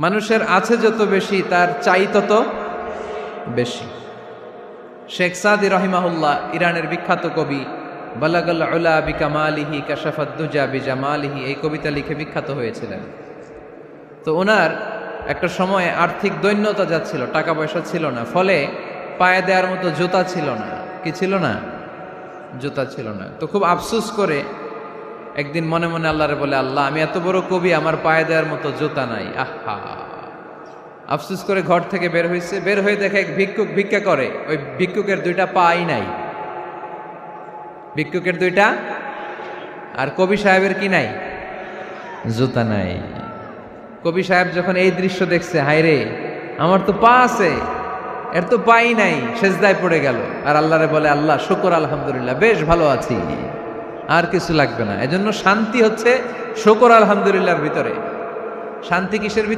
মানুষের আছে যত বেশি তার চাই তত বেশি। শেখ সাদি রহিমাহুল্লাহ, ইরানের বিখ্যাত কবি, বালাগাল উলা বিকামালিহি কাশাফাদ দুজা বিজামালিহি, এই কবিতা লিখে বিখ্যাত হয়েছিলেন। তো ওনার একটা সময়ে আর্থিক দৈন্যতা যাচ্ছিল, টাকা পয়সা ছিল না, ফলে পায়ে দেওয়ার মতো জুতা ছিল না। কি ছিল না? জুতা ছিল না। তো খুব আফসোস করে একদিন মনে মনে আল্লাহরে বলে, আল্লাহ, আমি এত বড় কবি, আমার পায়ে দেওয়ার মতো জুতা নাই। আহা! আফসোস করে ঘর থেকে বের হয়েছে। বের হয়ে দেখে এক ভিক্ষুক ভিক্ষা করে। ওই ভিক্ষুকের দুইটা পাই নাই, ভিক্ষুকের দুইটা, আর কবি সাহেবের কি নাই? জুতা নাই। কবি সাহেব যখন এই দৃশ্য দেখছে, হায় রে, আমার তো পা আছে, এর তো পাই নাই, সেজদায় পড়ে গেল। আর আল্লাহরে বলে, আল্লাহ শুকর, আলহামদুলিল্লাহ, বেশ ভালো আছি, আর কিছু লাগবে না। এজন্য শান্তি হচ্ছে শুকর আলহামদুলিল্লাহর ভিতরে। শান্তি কিসের ভিতরে?